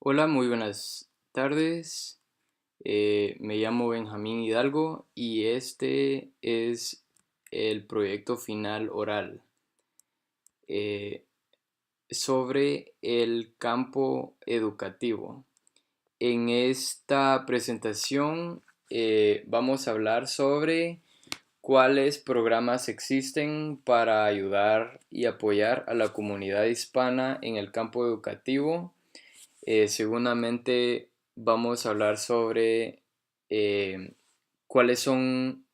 Hola, muy buenas tardes. Me llamo Benjamín Hidalgo y este es el proyecto final oral eh, sobre el campo educativo. En esta presentación vamos a hablar sobre cuáles programas existen para ayudar y apoyar a la comunidad hispana en el campo educativo. Segundamente vamos a hablar sobre eh,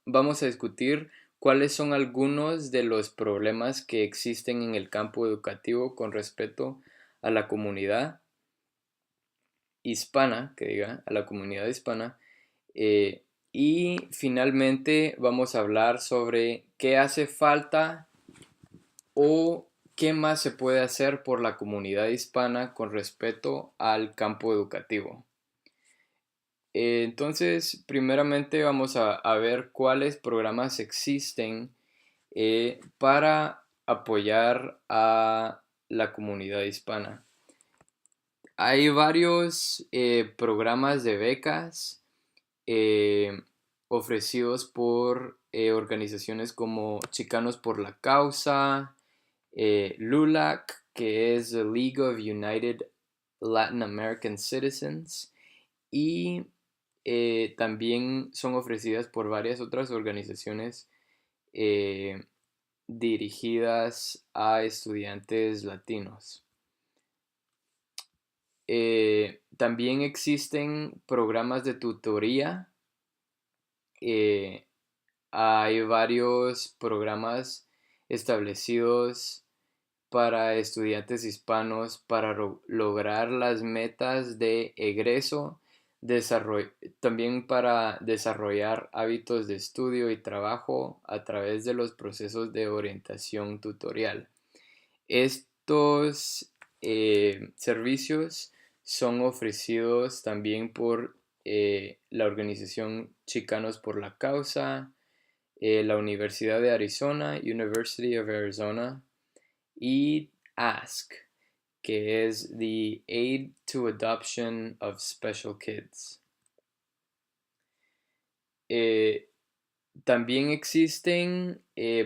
vamos a discutir cuáles son algunos de los problemas que existen en el campo educativo con respecto a la comunidad hispana, a la comunidad hispana. eh, y finalmente vamos a hablar sobre qué hace falta o qué más se puede hacer por la comunidad hispana con respecto al campo educativo. Entonces, primeramente vamos a ver cuáles programas existen para apoyar a la comunidad hispana. Hay varios programas de becas eh, ofrecidos por organizaciones como Chicanos por la Causa, LULAC, que es the League of United Latin American Citizens, y también son ofrecidas por varias otras organizaciones eh, dirigidas a estudiantes latinos. También existen programas de tutoría. eh, Hay varios programas establecidos para estudiantes hispanos para lograr las metas de egreso, también para desarrollar hábitos de estudio y trabajo a través de los procesos de orientación tutorial. Estos servicios son ofrecidos también por la organización Chicanos por la Causa, la Universidad de Arizona, University of Arizona, y ASK, que es the Aid to Adoption of Special Kids. Eh, También existen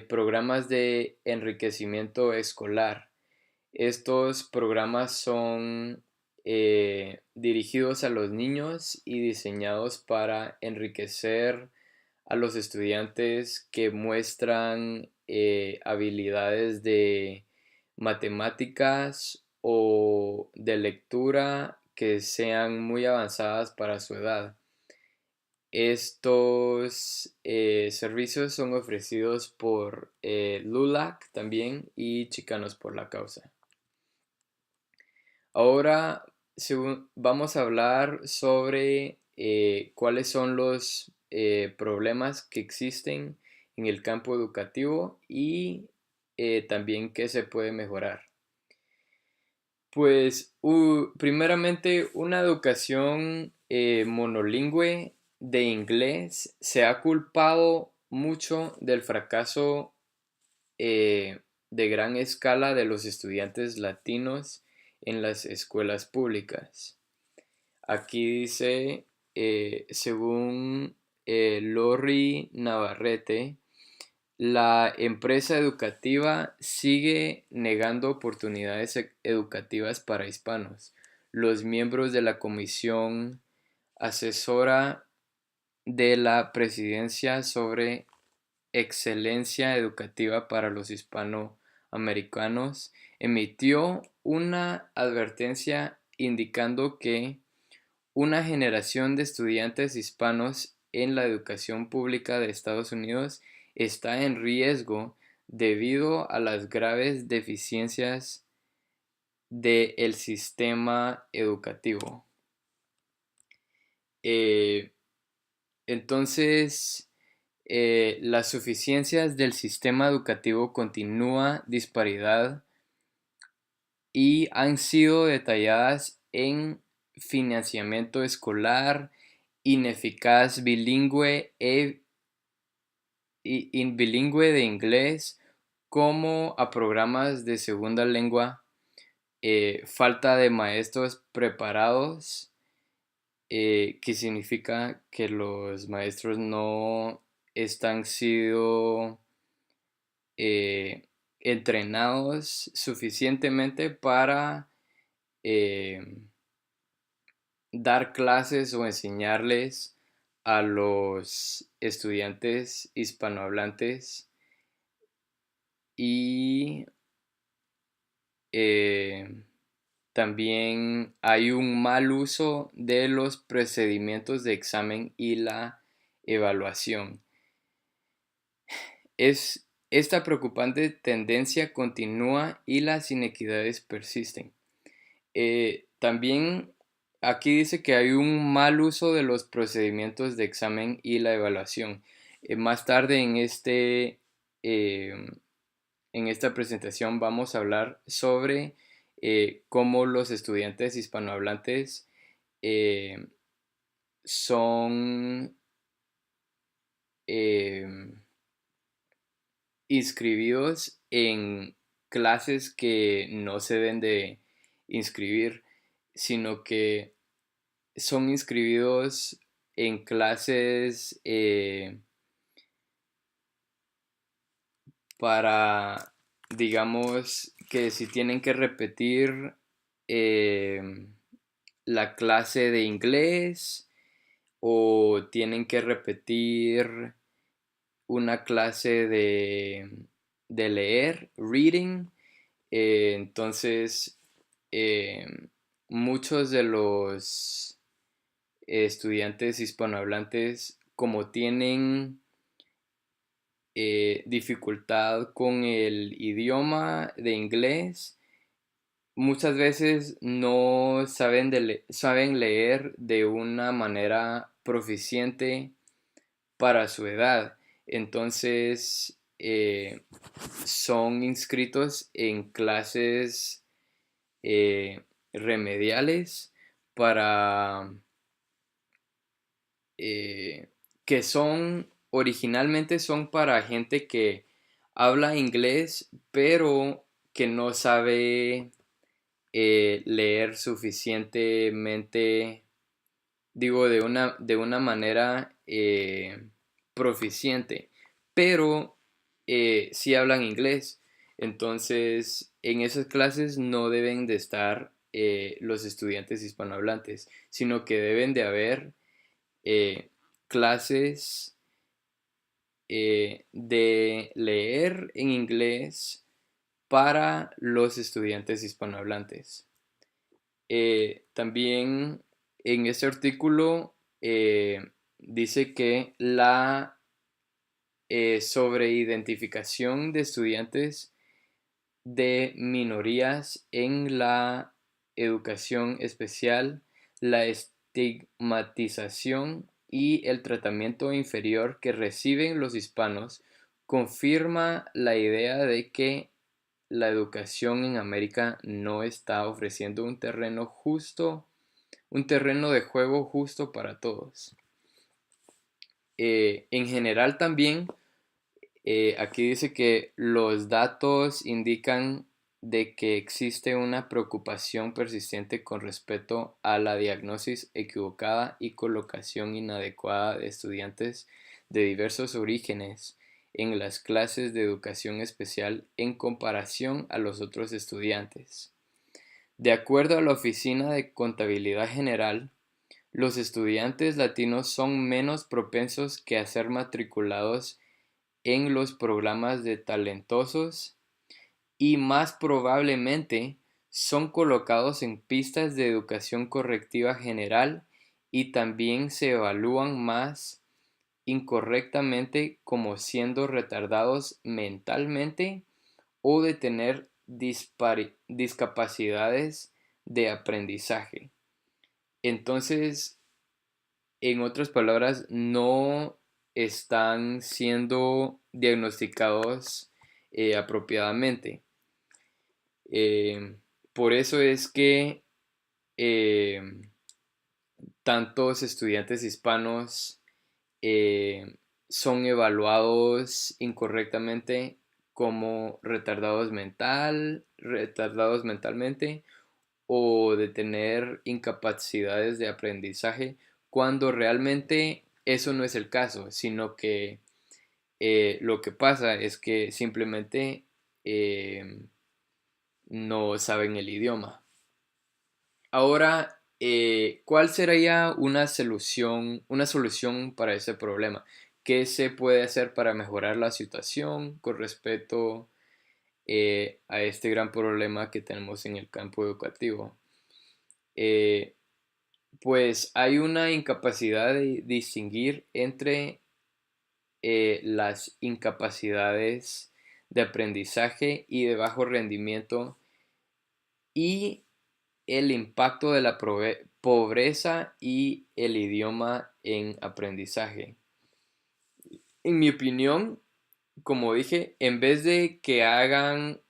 programas de enriquecimiento escolar. Estos programas son dirigidos a los niños y diseñados para enriquecer a los estudiantes que muestran habilidades de matemáticas o de lectura que sean muy avanzadas para su edad. Estos servicios son ofrecidos por LULAC también y Chicanos por la Causa. Ahora vamos a hablar sobre cuáles son los problemas que existen en el campo educativo y también qué se puede mejorar. Pues primeramente una educación monolingüe de inglés se ha culpado mucho del fracaso eh, de gran escala de los estudiantes latinos en las escuelas públicas. Aquí dice, según Lori Navarrete, la empresa educativa sigue negando oportunidades educativas para hispanos. Los miembros de la comisión asesora de la presidencia sobre excelencia educativa para los hispanoamericanos emitió una advertencia indicando que una generación de estudiantes hispanos en la educación pública de Estados Unidos está en riesgo debido a las graves deficiencias del sistema educativo. Eh, entonces, las suficiencias del sistema educativo continúa disparidad y han sido detalladas en financiamiento escolar, ineficaz bilingüe de inglés como a programas de segunda lengua, falta de maestros preparados, que significa que los maestros no están sido eh, entrenados suficientemente para eh, dar clases o enseñarles a los estudiantes hispanohablantes, y eh, también hay un mal uso de los procedimientos de examen y la evaluación. Esta preocupante tendencia continúa y las inequidades persisten. También aquí dice que hay un mal uso de los procedimientos de examen y la evaluación. Más tarde eh, en esta presentación vamos a hablar sobre cómo los estudiantes hispanohablantes eh, son eh, inscribidos en clases que no se deben de inscribir, sino que son inscribidos en clases para, digamos, que si tienen que repetir eh, la clase de inglés o tienen que repetir una clase de leer, reading. Entonces, eh, muchos de los estudiantes hispanohablantes, como tienen dificultad con el idioma de inglés, muchas veces no saben leer de una manera proficiente para su edad. Entonces, son inscritos en clases remediales para eh, que son originalmente son para gente que habla inglés pero que no sabe leer suficientemente, digo, de una manera proficiente, pero sí hablan inglés. Entonces, en esas clases no deben de estar los estudiantes hispanohablantes, sino que deben de haber clases de leer en inglés para los estudiantes hispanohablantes. También en este artículo dice que la sobreidentificación de estudiantes de minorías en la educación especial, la estigmatización y el tratamiento inferior que reciben los hispanos confirma la idea de que la educación en América no está ofreciendo un terreno de juego justo para todos. En general también, aquí dice que los datos indican de que existe una preocupación persistente con respecto a la diagnosis equivocada y colocación inadecuada de estudiantes de diversos orígenes en las clases de educación especial en comparación a los otros estudiantes. De acuerdo a la Oficina de Contabilidad General, los estudiantes latinos son menos propensos que a ser matriculados en los programas de talentosos y más probablemente son colocados en pistas de educación correctiva general y también se evalúan más incorrectamente como siendo retardados mentalmente o de tener discapacidades de aprendizaje. Entonces, en otras palabras, no están siendo diagnosticados apropiadamente. Por eso es que eh, tantos estudiantes hispanos son evaluados incorrectamente como retardados mentalmente o de tener incapacidades de aprendizaje, cuando realmente eso no es el caso, sino que lo que pasa es que simplemente eh, no saben el idioma. Ahora, ¿cuál sería una solución para ese problema? ¿Qué se puede hacer para mejorar la situación con respecto a este gran problema que tenemos en el campo educativo? Eh, pues hay una incapacidad de distinguir entre las incapacidades de aprendizaje y de bajo rendimiento y el impacto de la pobreza y el idioma en aprendizaje. En mi opinión, como dije, en vez de que hayan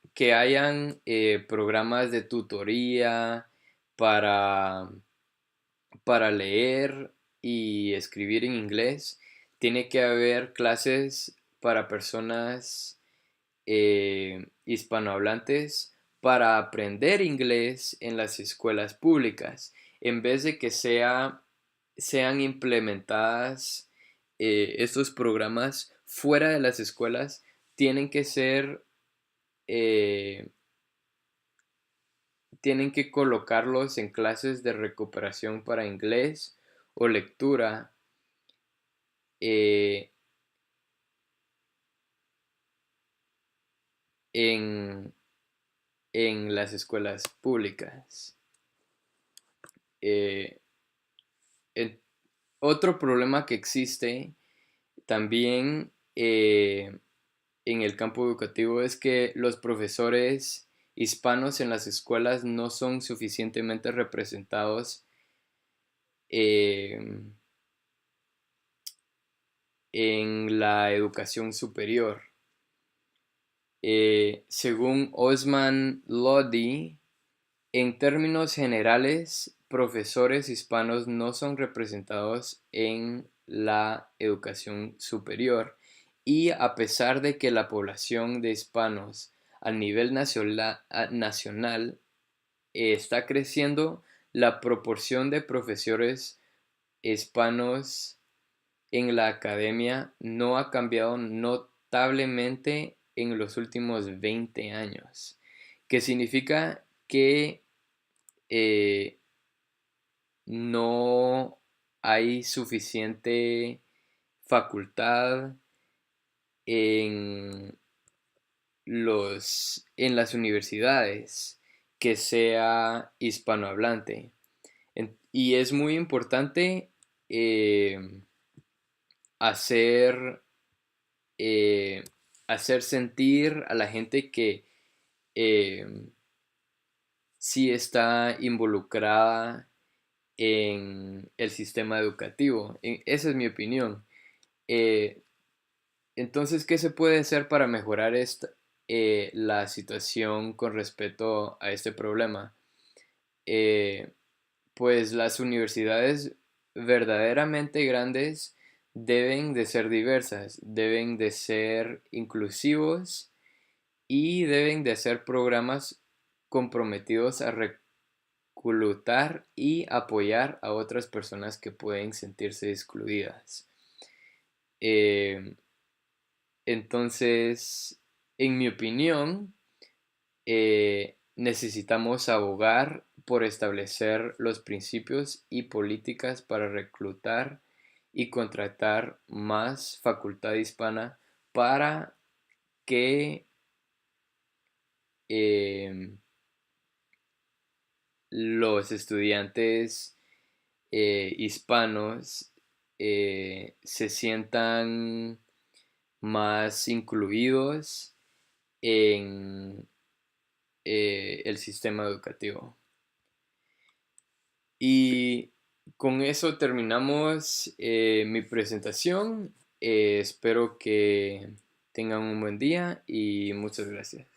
programas de tutoría para, para leer y escribir en inglés, tiene que haber clases para personas hispanohablantes para aprender inglés en las escuelas públicas, en vez de que sean implementadas estos programas fuera de las escuelas, tienen que ser, eh, tienen que colocarlos en clases de recuperación para inglés o lectura eh, en, en las escuelas públicas. Eh, en- Otro problema que existe también en el campo educativo es que los profesores hispanos en las escuelas no son suficientemente representados eh, en la educación superior. Según Osman Lodi, en términos generales, profesores hispanos no son representados en la educación superior y a pesar de que la población de hispanos a nivel nacional está creciendo, la proporción de profesores hispanos en la academia no ha cambiado notablemente en los últimos 20 años, que significa que eh, no hay suficiente facultad en en las universidades que sea hispanohablante. Y es muy importante eh, hacer, eh, hacer sentir a la gente que eh, sí está involucrada en el sistema educativo. Esa es mi opinión. Eh, entonces, ¿qué se puede hacer para mejorar la situación con respecto a este problema? Eh, pues las universidades verdaderamente grandes deben de ser diversas, deben de ser inclusivos y deben de hacer programas comprometidos a reclutar y apoyar a otras personas que pueden sentirse excluidas. Eh, entonces, en mi opinión, necesitamos abogar por establecer los principios y políticas para reclutar y contratar más facultad hispana para que eh, los estudiantes hispanos se sientan más incluidos en el sistema educativo. Y con eso terminamos mi presentación. Espero que tengan un buen día y muchas gracias.